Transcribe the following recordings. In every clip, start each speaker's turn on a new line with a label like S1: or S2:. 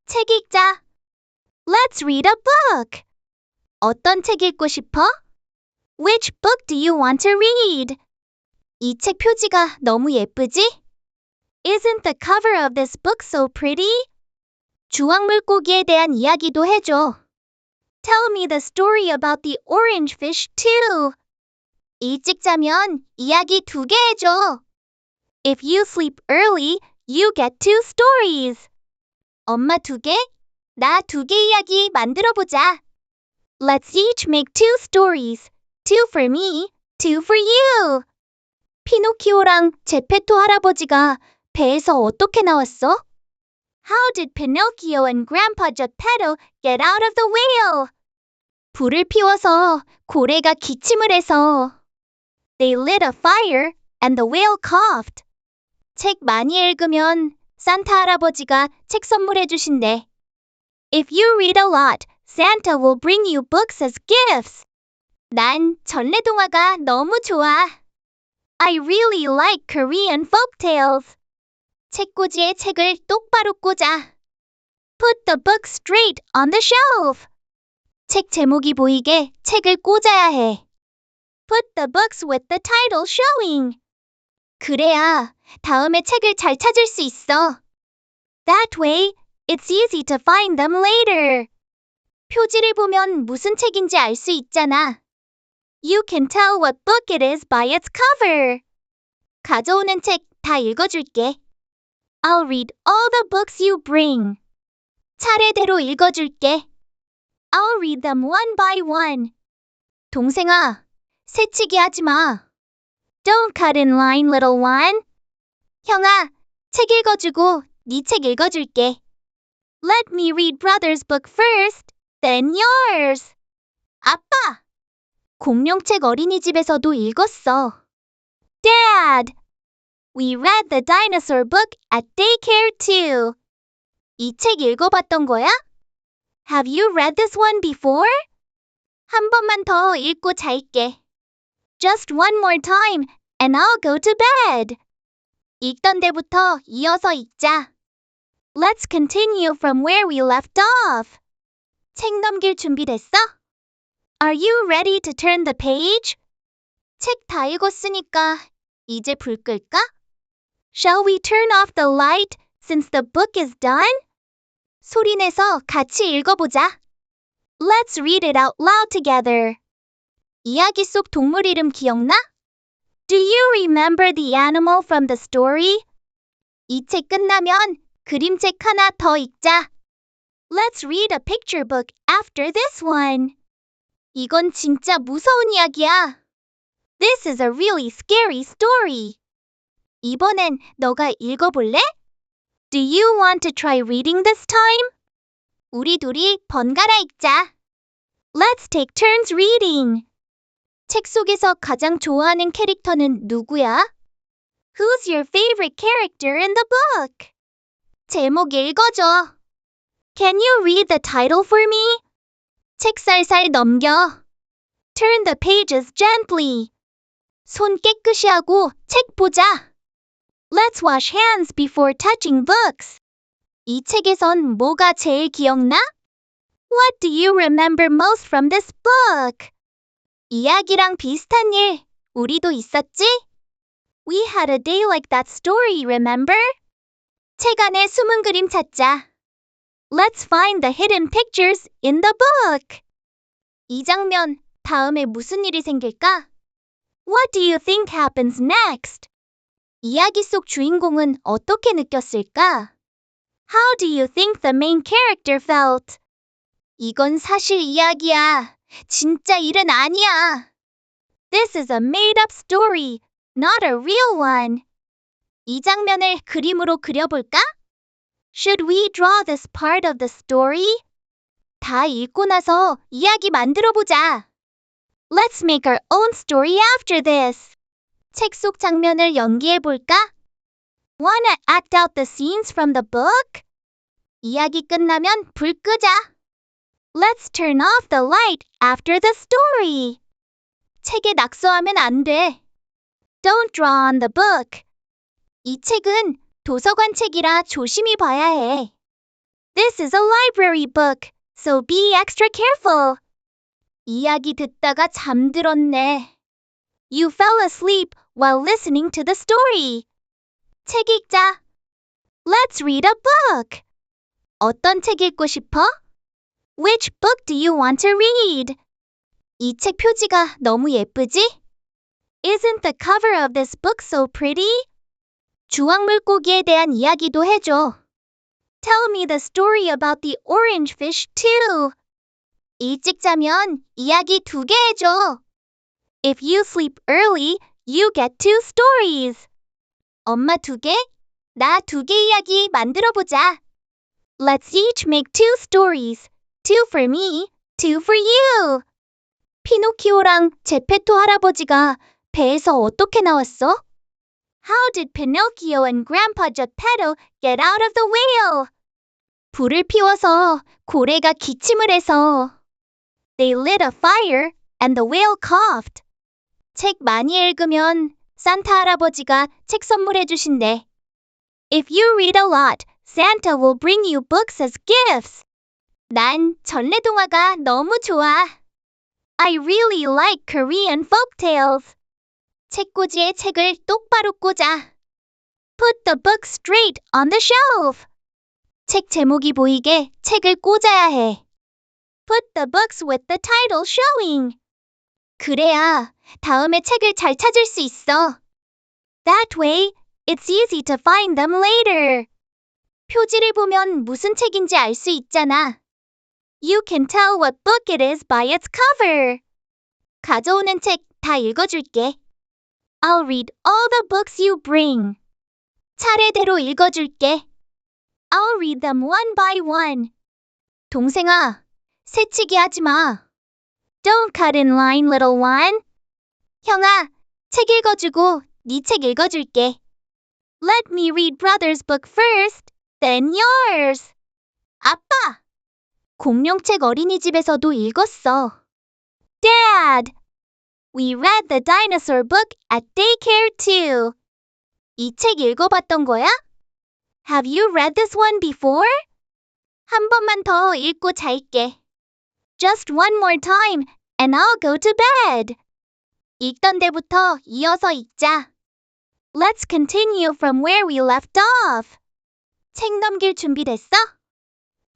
S1: 책 읽자. Let's read a book. 어떤 책 읽고 싶어? Which book do you want to read? 이 책 표지가 너무 예쁘지? Isn't the cover of this book so pretty? 주황 물고기에 대한 이야기도 해줘. Tell me the story about the orange fish too. 일찍 자면 이야기 2개 해줘. If you sleep early, you get 2 stories. 엄마 2개, 나 2개 이야기 만들어보자. Let's each make 2 stories. 2 for me, 2 for you. 피노키오랑 제페토 할아버지가 배에서 어떻게 나왔어? How did Pinocchio and Grandpa Geppetto get out of the whale? 불을 피워서 고래가 기침을 해서. They lit a fire and the whale coughed. 책 많이 읽으면 산타 할아버지가 책 선물해 주신대. If you read a lot, Santa will bring you books as gifts. 난 전래동화가 너무 좋아. I really like Korean folktales. 책꽂이에 책을 똑바로 꽂아. Put the book straight on the shelf. 책 제목이 보이게 책을 꽂아야 해. Put the books with the title showing. 그래야 다음에 책을 잘 찾을 수 있어. That way, it's easy to find them later. 표지를 보면 무슨 책인지 알 수 있잖아. You can tell what book it is by its cover. 가져오는 책 다 읽어줄게. I'll read all the books you bring. 차례대로 읽어줄게. I'll read them one by one. 동생아, 새치기 하지 마. Don't cut in line, little one. 형아, 책 읽어주고 네 책 읽어줄게. Let me read brother's book first, then yours. 아빠! 공룡책 어린이집에서도 읽었어. Dad! We read the dinosaur book at daycare too. 이 책 읽어봤던 거야? Have you read this one before? 한 번만 더 읽고 잘게. Just one more time and I'll go to bed. 읽던 데부터 이어서 읽자. Let's continue from where we left off. 책 넘길 준비됐어? Are you ready to turn the page? 책 다 읽었으니까 이제 불 끌까? Shall we turn off the light since the book is done? 소리내서 같이 읽어보자. Let's read it out loud together. 이야기 속 동물 이름 기억나? Do you remember the animal from the story? 이 책 끝나면 그림책 하나 더 읽자. Let's read a picture book after this one. 이건 진짜 무서운 이야기야. This is a really scary story. 이번엔 너가 읽어볼래? Do you want to try reading this time? 우리 둘이 번갈아 읽자. Let's take turns reading. 책 속에서 가장 좋아하는 캐릭터는 누구야? Who's your favorite character in the book? 제목 읽어줘. Can you read the title for me? 책 살살 넘겨. Turn the pages gently. 손 깨끗이 하고 책 보자. Let's wash hands before touching books. 이 책에선 뭐가 제일 기억나? What do you remember most from this book? 이야기랑 비슷한 일, 우리도 있었지? We had a day like that story, remember? 책 안에 숨은 그림 찾자. Let's find the hidden pictures in the book. 이 장면, 다음에 무슨 일이 생길까? What do you think happens next? 이야기 속 주인공은 어떻게 느꼈을까? How do you think the main character felt? 이건 사실 이야기야. 진짜 일은 아니야. This is a made-up story, not a real one. 이 장면을 그림으로 그려볼까? Should we draw this part of the story? 다 읽고 나서 이야기 만들어보자. Let's make our own story after this. 책 속 장면을 연기해볼까? Wanna act out the scenes from the book? 이야기 끝나면 불 끄자. Let's turn off the light after the story. 책에 낙서하면 안 돼. Don't draw on the book. 이 책은 도서관 책이라 조심히 봐야 해. This is a library book, so be extra careful. 이야기 듣다가 잠들었네. You fell asleep while listening to the story. 책 읽자. Let's read a book. 어떤 책 읽고 싶어? Which book do you want to read? 이 책 표지가 너무 예쁘지? Isn't the cover of this book so pretty? 주황물고기에 대한 이야기도 해줘. Tell me the story about the orange fish too. 일찍 자면 이야기 2개 해줘. If you sleep early, you get 2 stories. 엄마 2개, 나 2개 이야기 만들어보자. Let's each make 2 stories. 2 for me, 2 for you. 피노키오랑 제페토 할아버지가 배에서 어떻게 나왔어? How did Pinocchio and Grandpa Geppetto get out of the whale? 불을 피워서 고래가 기침을 해서. They lit a fire and the whale coughed. 책 많이 읽으면 산타 할아버지가 책 선물해 주신대. If you read a lot, Santa will bring you books as gifts. 난 전래동화가 너무 좋아. I really like Korean folktales. 책꽂이에 책을 똑바로 꽂아. Put the book straight on the shelf. 책 제목이 보이게 책을 꽂아야 해. Put the books with the title showing. 그래야 다음에 책을 잘 찾을 수 있어. That way, it's easy to find them later. 표지를 보면 무슨 책인지 알 수 있잖아. You can tell what book it is by its cover. 가져오는 책 다 읽어줄게. I'll read all the books you bring. 차례대로 읽어줄게. I'll read them one by one. 동생아, 새치기 하지 마. Don't cut in line, little one. 형아, 책 읽어주고 네 책 읽어줄게. Let me read brother's book first, then yours. 아빠! 공룡책 어린이집에서도 읽었어. Dad! We read the dinosaur book at daycare too. 이 책 읽어봤던 거야? Have you read this one before? 한 번만 더 읽고 잘게. Just one more time and I'll go to bed. 읽던 데부터 이어서 읽자. Let's continue from where we left off. 책 넘길 준비됐어?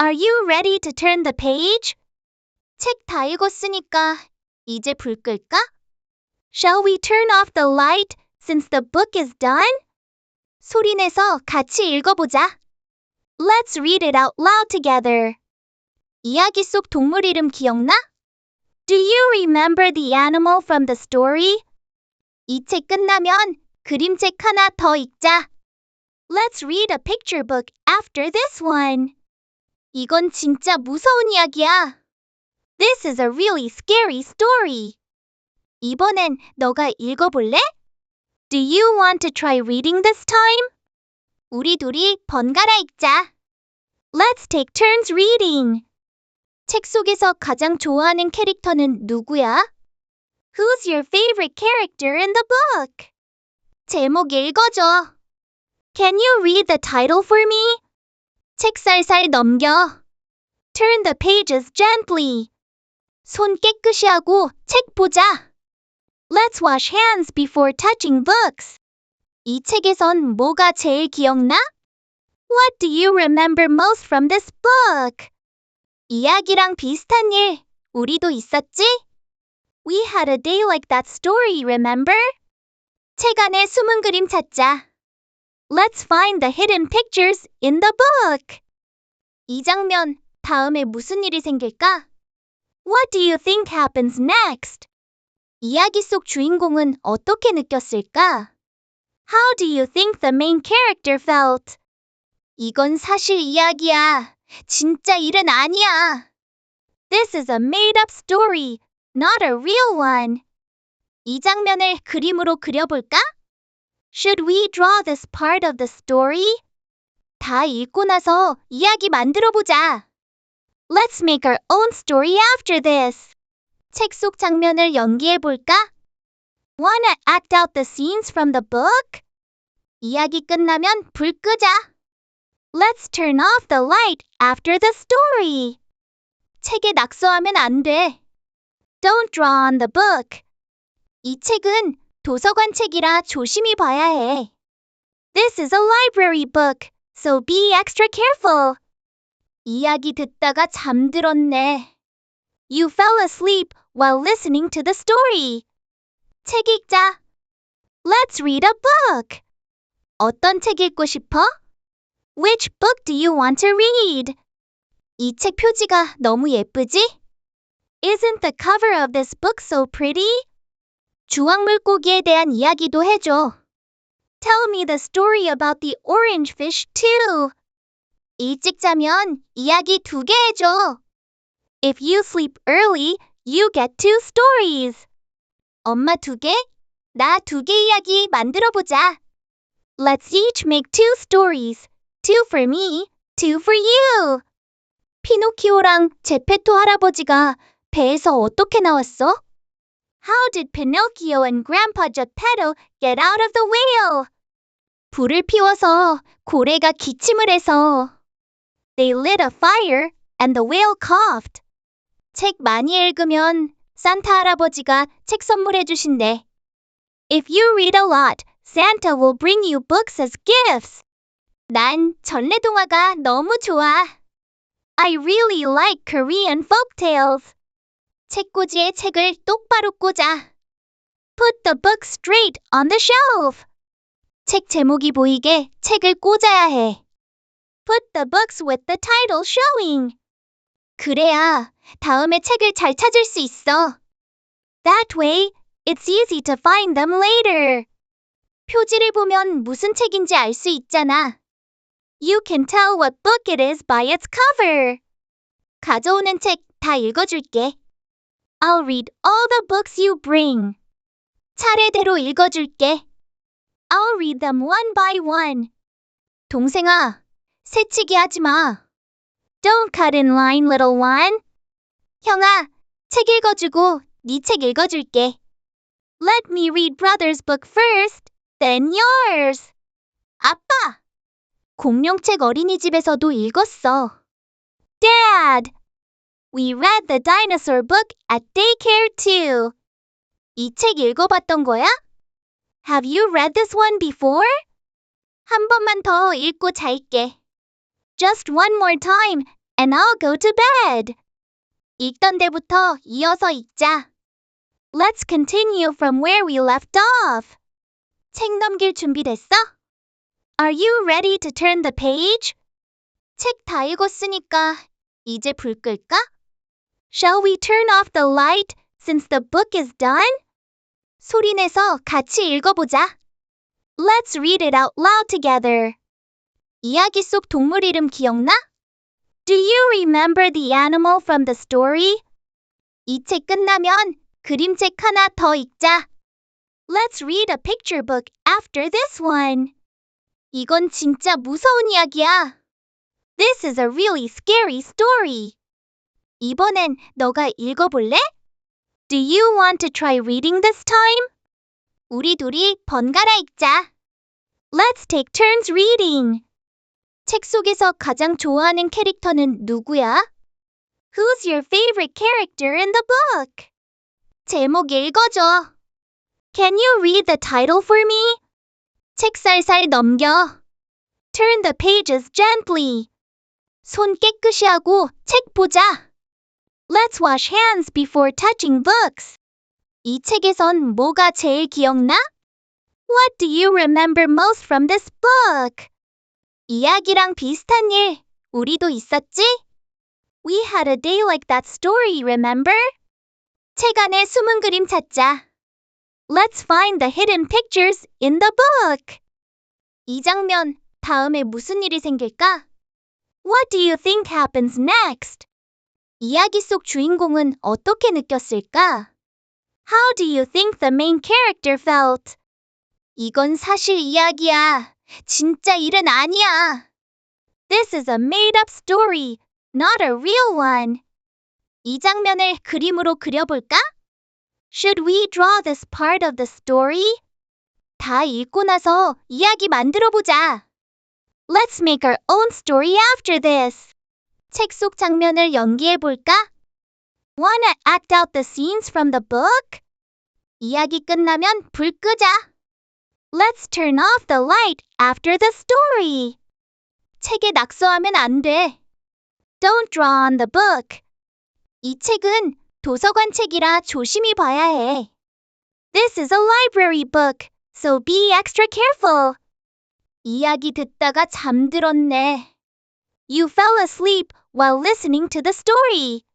S1: Are you ready to turn the page? 책 다 읽었으니까 이제 불 끌까? Shall we turn off the light since the book is done? 소리내서 같이 읽어보자. Let's read it out loud together. 이야기 속 동물 이름 기억나? Do you remember the animal from the story? 이 책 끝나면 그림책 하나 더 읽자. Let's read a picture book after this one. 이건 진짜 무서운 이야기야. This is a really scary story. 이번엔 너가 읽어볼래? Do you want to try reading this time? 우리 둘이 번갈아 읽자. Let's take turns reading. 책 속에서 가장 좋아하는 캐릭터는 누구야? Who's your favorite character in the book? 제목 읽어줘. Can you read the title for me? 책 살살 넘겨. Turn the pages gently. 손 깨끗이 하고 책 보자. Let's wash hands before touching books. 이 책에선 뭐가 제일 기억나? What do you remember most from this book? 이야기랑 비슷한 일, 우리도 있었지? We had a day like that story, remember? 책 안에 숨은 그림 찾자. Let's find the hidden pictures in the book. 이 장면, 다음에 무슨 일이 생길까? What do you think happens next? 이야기 속 주인공은 어떻게 느꼈을까? How do you think the main character felt? 이건 사실 이야기야. 진짜 일은 아니야. This is a made-up story, not a real one. 이 장면을 그림으로 그려볼까? Should we draw this part of the story? 다 읽고 나서 이야기 만들어보자. Let's make our own story after this. 책 속 장면을 연기해볼까? Wanna act out the scenes from the book? 이야기 끝나면 불 끄자. Let's turn off the light after the story. 책에 낙서하면 안 돼. Don't draw on the book. 이 책은 도서관 책이라 조심히 봐야 해. This is a library book, so be extra careful. 이야기 듣다가 잠들었네. You fell asleep while listening to the story. 책 읽자. Let's read a book. 어떤 책 읽고 싶어? Which book do you want to read? 이 책 표지가 너무 예쁘지? Isn't the cover of this book so pretty? 주황 물고기에 대한 이야기도 해줘. Tell me the story about the orange fish too. 일찍 자면 이야기 2개 해줘. If you sleep early, you get 2 stories. 엄마 2개, 나 2개 이야기 만들어보자. Let's each make 2 stories. 2 for me, 2 for you. 피노키오랑 제페토 할아버지가 배에서 어떻게 나왔어? How did Pinocchio and Grandpa Geppetto get out of the whale? 불을 피워서 고래가 기침을 해서. They lit a fire and the whale coughed. 책 많이 읽으면 산타 할아버지가 책 선물해 주신대. If you read a lot, Santa will bring you books as gifts. 난 전래동화가 너무 좋아. I really like Korean folktales. 책꽂이에 책을 똑바로 꽂아. Put the book straight on the shelf. 책 제목이 보이게 책을 꽂아야 해. Put the books with the title showing. 그래야 다음에 책을 잘 찾을 수 있어. That way, it's easy to find them later. 표지를 보면 무슨 책인지 알 수 있잖아. You can tell what book it is by its cover. 가져오는 책 다 읽어줄게. I'll read all the books you bring. 차례대로 읽어줄게. I'll read them one by one. 동생아, 새치기 하지 마. Don't cut in line, little one. 형아, 책 읽어주고 네 책 읽어줄게. Let me read brother's book first, then yours. 아빠! 공룡책 어린이집에서도 읽었어. Dad! We read the dinosaur book at daycare too. 이 책 읽어봤던 거야? Have you read this one before? 한 번만 더 읽고 잘게. Just one more time and I'll go to bed. 읽던 데부터 이어서 읽자. Let's continue from where we left off. 책 넘길 준비됐어? Are you ready to turn the page? 책 다 읽었으니까 이제 불 끌까? Shall we turn off the light since the book is done? 소리내서 같이 읽어보자. Let's read it out loud together. 이야기 속 동물 이름 기억나? Do you remember the animal from the story? 이 책 끝나면 그림책 하나 더 읽자. Let's read a picture book after this one. 이건 진짜 무서운 이야기야. This is a really scary story. 이번엔 너가 읽어볼래? Do you want to try reading this time? 우리 둘이 번갈아 읽자. Let's take turns reading. 책 속에서 가장 좋아하는 캐릭터는 누구야? Who's your favorite character in the book? 제목 읽어줘. Can you read the title for me? 책 살살 넘겨. Turn the pages gently. 손 깨끗이 하고 책 보자. Let's wash hands before touching books. 이 책에선 뭐가 제일 기억나? What do you remember most from this book? 이야기랑 비슷한 일, 우리도 있었지? We had a day like that story, remember? 책 안에 숨은 그림 찾자. Let's find the hidden pictures in the book. 이 장면, 다음에 무슨 일이 생길까? What do you think happens next? 이야기 속 주인공은 어떻게 느꼈을까? How do you think the main character felt? 이건 사실 이야기야. 진짜 일은 아니야. This is a made-up story, not a real one. 이 장면을 그림으로 그려볼까? Should we draw this part of the story? 다 읽고 나서 이야기 만들어보자. Let's make our own story after this. 책 속 장면을 연기해볼까? Wanna act out the scenes from the book? 이야기 끝나면 불 끄자. Let's turn off the light after the story. 책에 낙서하면 안 돼. Don't draw on the book. 이 책은 도서관 책이라 조심히 봐야 해. This is a library book, so be extra careful. 이야기 듣다가 잠들었네. You fell asleep while listening to the story.